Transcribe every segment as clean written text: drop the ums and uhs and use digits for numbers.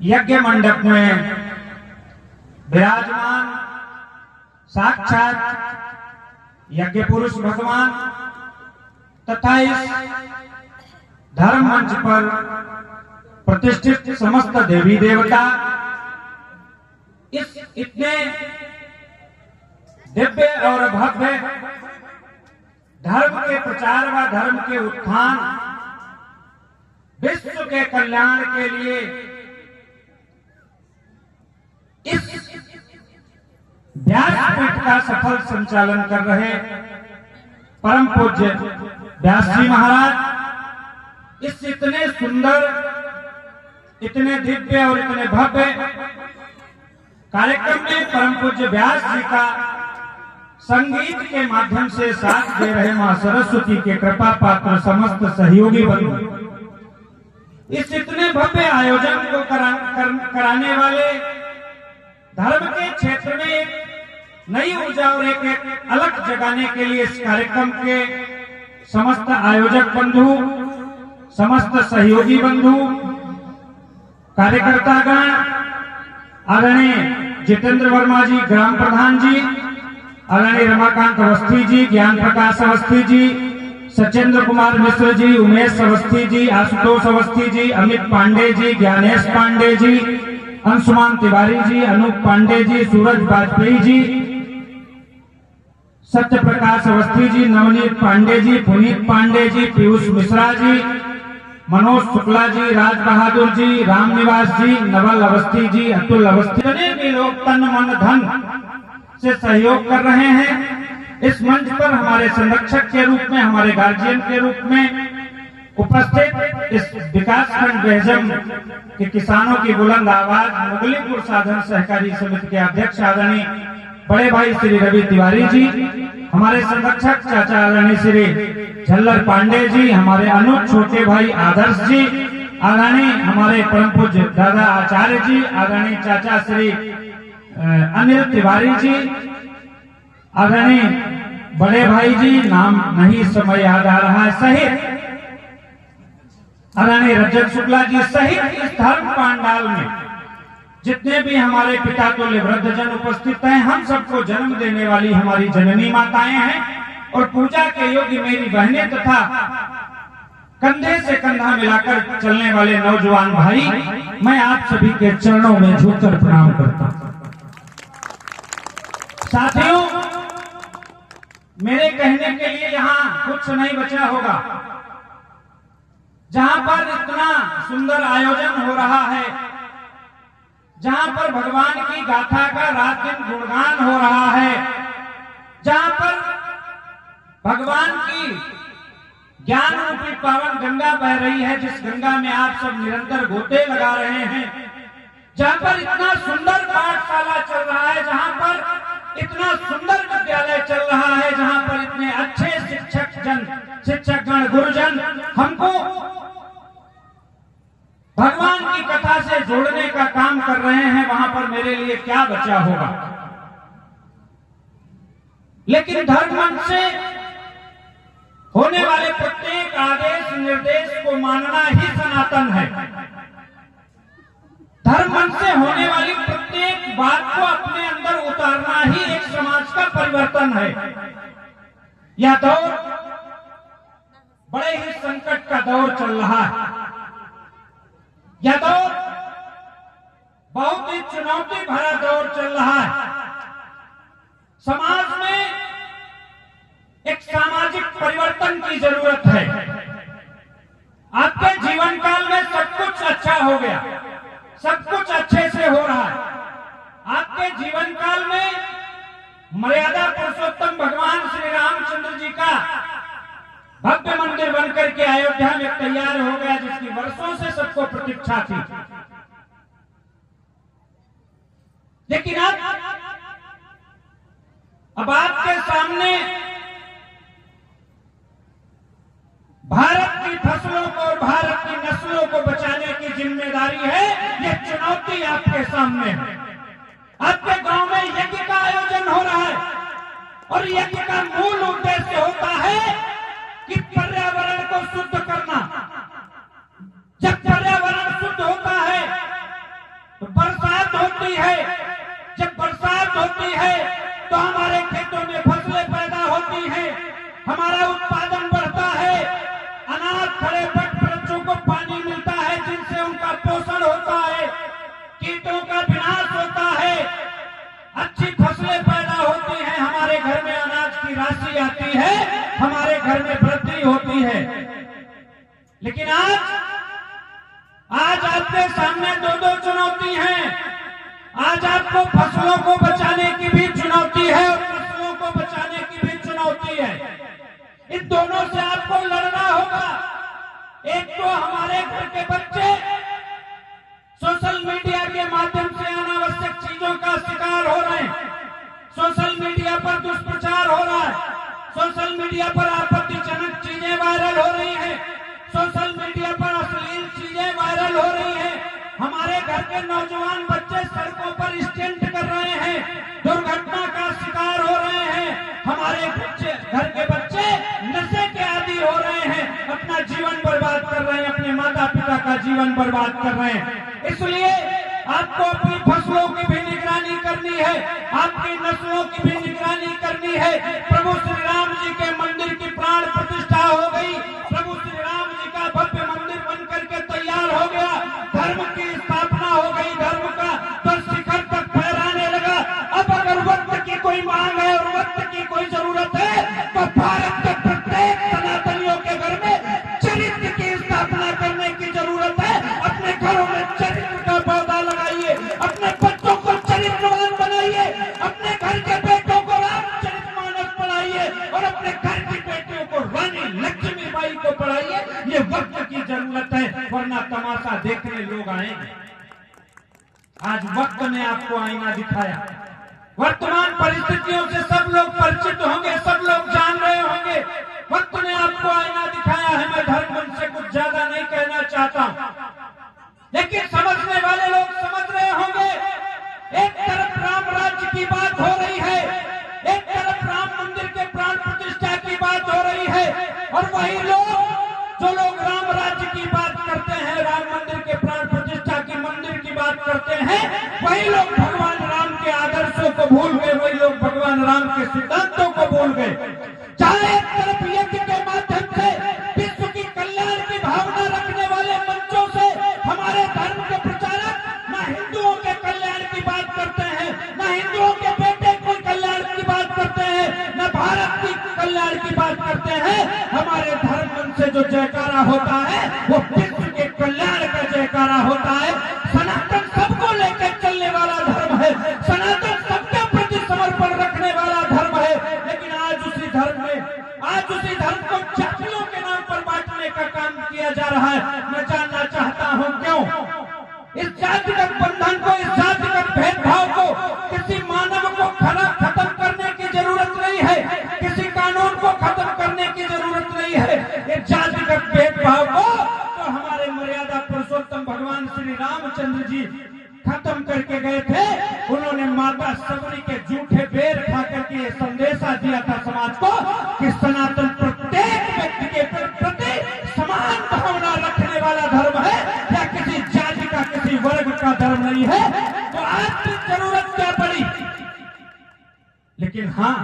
यज्ञ मंडप में विराजमान साक्षात यज्ञ पुरुष भगवान तथा इस धर्म मंच पर प्रतिष्ठित समस्त देवी देवता इस इतने दिव्य और भव्य धर्म के प्रचार व धर्म के उत्थान विश्व के कल्याण के लिए इस व्यासपीठ का सफल संचालन कर रहे परम पूज्य व्यास जी महाराज इस इतने सुंदर, इतने दिव्य और इतने भव्य कार्यक्रम में परम पूज्य व्यास जी का संगीत के माध्यम से साथ दे रहे मां सरस्वती के कृपा पात्र समस्त सहयोगी बंधु, इस इतने भव्य आयोजन को कराने वाले धर्म के क्षेत्र में एक नई ऊर्जा और एक अलग जगाने के लिए इस कार्यक्रम के समस्त आयोजक बंधु, समस्त सहयोगी बंधु, कार्यकर्तागण, आदरणीय जितेंद्र वर्मा जी ग्राम प्रधान जी, आदरणीय रमाकांत अवस्थी जी, ज्ञान प्रकाश अवस्थी जी, सचेंद्र कुमार मिश्र जी, उमेश अवस्थी जी, आशुतोष अवस्थी जी, अमित पांडे जी, ज्ञानेश पांडे जी, अंशुमान तिवारी जी, अनूप पांडे जी, सूरज वाजपेयी जी, सत्य प्रकाश अवस्थी जी, नवनीत पांडे जी, पुनीत पांडे जी, पीयूष मिश्रा जी, मनोज शुक्ला जी, राज बहादुर जी, राम निवास जी, नवल अवस्थी जी, अतुल अवस्थी, जितने भी लोग तन मन धन से सहयोग कर रहे हैं। इस मंच पर हमारे संरक्षक के रूप में, हमारे गार्जियन के रूप में उपस्थित इस विकासखंड बेहजम के किसानों की बुलंद आवाज मुगलीपुर साधन सहकारी समिति के अध्यक्ष आदरणीय बड़े भाई श्री रवि तिवारी जी, हमारे संरक्षक चाचा आदरणीय श्री झल्लर पांडे जी, हमारे अनुज छोटे भाई आदर्श जी, आदरणीय हमारे परम पूज्य दादा आचार्य जी, आदरणीय चाचा श्री अनिल तिवारी जी, आदरणीय बड़े भाई जी, नाम नहीं समय याद आ रहा है, सहित आदरणीय रजत शुक्ला जी सहित इस धर्म पांडाल में जितने भी हमारे पिता तुल्य वृद्धजन उपस्थित हैं, हम सबको जन्म देने वाली हमारी जननी माताएं हैं और पूजा के योग्य मेरी बहनें तथा कंधे से कंधा मिलाकर चलने वाले नौजवान भाई, मैं आप सभी के चरणों में झुककर प्रणाम करता हूं। साथियों, मेरे कहने के लिए यहाँ कुछ नहीं बचा होगा। जहां पर इतना सुंदर आयोजन हो रहा है, जहां पर भगवान की गाथा का रात दिन गुणगान हो रहा है, जहां पर भगवान की ज्ञान रूपी पावन गंगा बह रही है, जिस गंगा में आप सब निरंतर गोते लगा रहे हैं, जहां पर इतना सुंदर पाठशाला चल रहा है, जहां पर इतना सुंदर विद्यालय चल रहा है, जहां पर इतने अच्छे शिक्षकगण गुरुजन हमको भगवान की कथा से जोड़ने का काम कर रहे हैं, वहां पर मेरे लिए क्या बचा होगा। लेकिन धर्म मंच से होने वाले प्रत्येक आदेश निर्देश को मानना ही सनातन है। धर्म मंच से होने वाली प्रत्येक बात को अपने अंदर उतारना ही एक समाज का परिवर्तन है। यह दौर बड़े ही संकट का दौर चल रहा है। यह दौर बहुत ही चुनौती भरा दौर चल रहा है। समाज में एक सामाजिक परिवर्तन की जरूरत है। आपके जीवन काल में सब कुछ अच्छा हो गया, सब कुछ अच्छे से हो रहा है। आपके जीवन काल में मर्यादा पुरुषोत्तम भगवान श्री रामचंद्र जी का भव्य मंदिर बनकर के अयोध्या में तैयार हो गया, जिसकी वर्षों से सबको प्रतीक्षा थी। लेकिन अब आपके सामने भारत की फसलों को और भारत की नस्लों को बचाने की जिम्मेदारी है। यह चुनौती आपके सामने है। आपके गांव में यज्ञ का आयोजन हो रहा है और यज्ञ का मूल उद्देश्य होता है कि पर्यावरण को शुद्ध करना। जब पर्यावरण होती है, जब बरसात होती है तो हमारे खेतों में फसलें पैदा होती हैं, हमारा उत्पादन बढ़ता है, अनाथ खड़े बच्चों को पानी मिलता है जिनसे उनका पोषण होता है, कीटों का विनाश होता है, अच्छी फसलें पैदा होती हैं, हमारे घर में अनाज की राशि आती है, हमारे घर में वृद्धि होती है। लेकिन आज आपके सामने दो चुनौती हैं। आज आपको फसलों को बचाने की भी चुनौती है और फसलों को बचाने की भी चुनौती है। इन दोनों से आपको लड़ना होगा। एक तो हमारे घर के बच्चे सोशल मीडिया के माध्यम से अनावश्यक चीजों का शिकार हो रहे हैं, सोशल मीडिया पर दुष्प्रचार हो रहा है, सोशल मीडिया पर आपत्तिजनक चीजें वायरल हो रही हैं, सोशल मीडिया पर अश्लील चीजें वायरल हो रही हैं। हमारे घर के नौजवान बच्चे सड़कों पर स्टंट कर रहे हैं, दुर्घटना का शिकार हो रहे हैं, हमारे घर के बच्चे नशे के आदी हो रहे हैं, अपना जीवन बर्बाद कर रहे हैं, अपने माता पिता का जीवन बर्बाद कर रहे हैं। इसलिए आपको अपनी फसलों की भी निगरानी करनी है, आपकी नस्लों की भी निगरानी करनी है। प्रभु श्री राम जी के मंदिर की प्राण प्रतिष्ठा हो गई, प्रभु श्री राम जी का भव्य मंदिर बनकर के तैयार हो गया, धर्म की स्थापना हो गई, धर्म का तो शिखर तक फहराने लगा। अब अगर वक्त की कोई मांग है और वक्त की कोई जरूरत है तो भारत के प्रत्येक सनातनियों के घर में चरित्र की स्थापना करने की जरूरत है। अपने घरों में चरित्र का पौधा लगाइए, अपने बच्चों को चरित्रवान बनाइए, अपने घर के बेटों को रामचरितमानस पढ़ाइए और अपने घर की बेटियों को रानी लक्ष्मीबाई को पढ़ाइए। ये वक्त की जरूरत है, वरना तमाशा देखने लोग आएंगे। आज वक्त ने आपको आईना दिखाया, वर्तमान परिस्थितियों से सब लोग परिचित होंगे, सब लोग जान रहे होंगे। वक्त ने आपको आईना दिखाया है। मैं धर्म से कुछ ज्यादा नहीं कहना चाहता, लेकिन समझने वाले लोग समझ रहे होंगे। एक तरफ राम राज्य की बात हो रही है, एक तरफ राम मंदिर के प्राण प्रतिष्ठा की बात हो रही है, और वही लोग जो लोग राम राज्य की बात करते हैं, राम मंदिर के प्राण प्रतिष्ठा की मंदिर की बात करते हैं, वही लोग भगवान राम के आदर्शों को भूल गए, वही लोग भगवान राम के सिद्धांतों को भूल गए। चाहे एक तरफ यज्ञ के माध्यम से विश्व की कल्याण की भावना रखने वाले मंचों से हमारे धर्म के प्रचारक न हिंदुओं के कल्याण की बात करते हैं, न हिंदुओं के बेटे को कल्याण की बात करते हैं, न भारत की कल्याण की बात करते हैं। हमारे धर्म से जो जयकारा होता है वो विश्व के कल्याण का जयकारा होता है। सनातन सबको लेकर चलने वाला धर्म है, सनातन सबके प्रति समर्पण रखने वाला धर्म है। लेकिन आज उसी धर्म को जातियों के नाम पर बांटने का काम किया जा रहा है। मैं जानना चाहता हूं क्यों? इस जातिगत बंधन को, इस जातिगत भेदभाव को किसी मानव को खत्म करने की जरूरत नहीं है, किसी कानून को खत्म करने की जरूरत नहीं है। इस जातिगत भेदभाव को तो हमारे मर्यादा पुरुषोत्तम भगवान श्री रामचंद्र जी खत्म करके गए थे। उन्होंने माता सबरी के जूठे बेर खा करके संदेशा दिया था समाज को कि सनातन प्रत्येक व्यक्ति के प्रति समान भावना रखने वाला धर्म है, या किसी जाति का, किसी वर्ग का धर्म नहीं है। तो आज की जरूरत क्या पड़ी? लेकिन हाँ,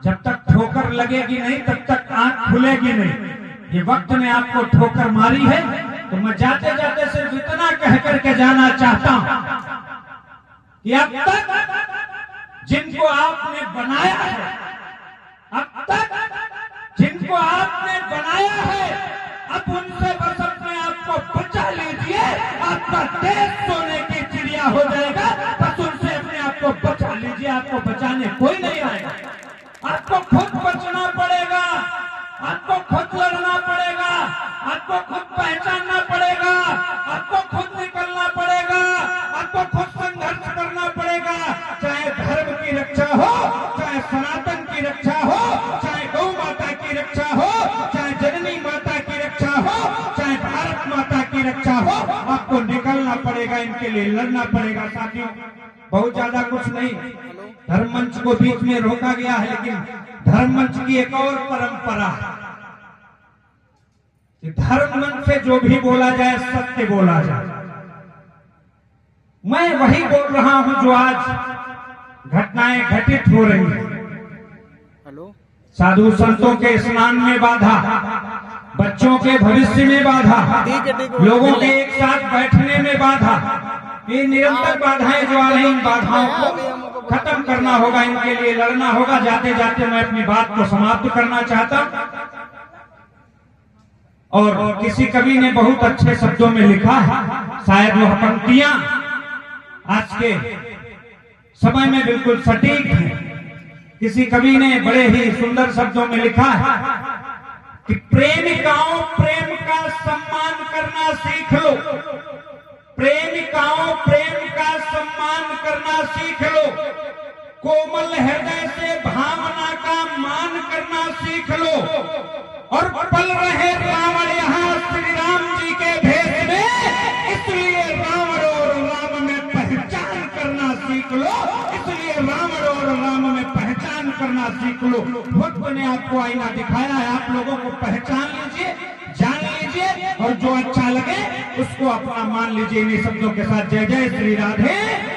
जब तक ठोकर लगेगी नहीं तब तक आंख खुलेगी नहीं। ये वक्त ने आपको ठोकर मारी है, तो मैं जाते जाते सिर्फ इतना कह करके जाना चाहता हूं कि अब तक जिनको आपने बनाया है, अब तक जिनको आपने बनाया है, अब उनसे बस अपने आप को बचा लीजिए। आपका देश सोने की चिड़िया हो जाएगा, बस उनसे अपने आप को बचा लीजिए। आपको बचाने कोई नहीं आएगा, आपको खुद बचना पड़ेगा, आपको खुद लड़ना पड़ेगा, आपको खुद पहचानना पड़ेगा, आपको खुद निकलना पड़ेगा, आपको खुद संघर्ष करना पड़ेगा। चाहे धर्म की रक्षा हो, चाहे सनातन की रक्षा हो, चाहे गौ माता की रक्षा हो, चाहे जननी माता की रक्षा हो, चाहे भारत माता की रक्षा हो, आपको निकलना पड़ेगा, इनके लिए लड़ना पड़ेगा। साथियों, बहुत ज्यादा कुछ नहीं, धर्म मंच को बीच में रोका गया है, लेकिन धर्म मंच की एक और परंपरा है कि धर्म मंच से जो भी बोला जाए सत्य बोला जाए। मैं वही बोल रहा हूं जो आज घटनाएं घटित हो रही हैं। साधु संतों के स्नान में बाधा, बच्चों के भविष्य में बाधा, लोगों के एक साथ बैठने में बाधा, ये निरंतर बाधाएं जो आ रही, इन बाधाओं को खत्म करना होगा, इनके लिए लड़ना होगा। जाते जाते मैं अपनी बात को समाप्त करना चाहता हूं। और किसी कवि ने बहुत अच्छे शब्दों में लिखा है, शायद वह पंक्तियां आज के समय में बिल्कुल सटीक है। किसी कवि ने बड़े ही सुंदर शब्दों में लिखा है कि प्रेमिकाओं प्रेम का सम्मान करना सीख लो, प्रेमिकाओं प्रेम का सम्मान करना सीख लो, कोमल हृदय से भावना का मान करना सीख लो, और पल रहे रावण यहाँ श्री राम जी के भेष में, इसलिए रावण और राम में पहचान करना सीख लो, इसलिए रावण और राम में पहचान करना सीख लो। वक्त ने आपको आईना दिखाया है, आप लोगों को पहचान लीजिए, जान लीजिए, और जो अच्छा लगे उसको अपना मान लीजिए। इन शब्दों के साथ जय जय श्री राधे।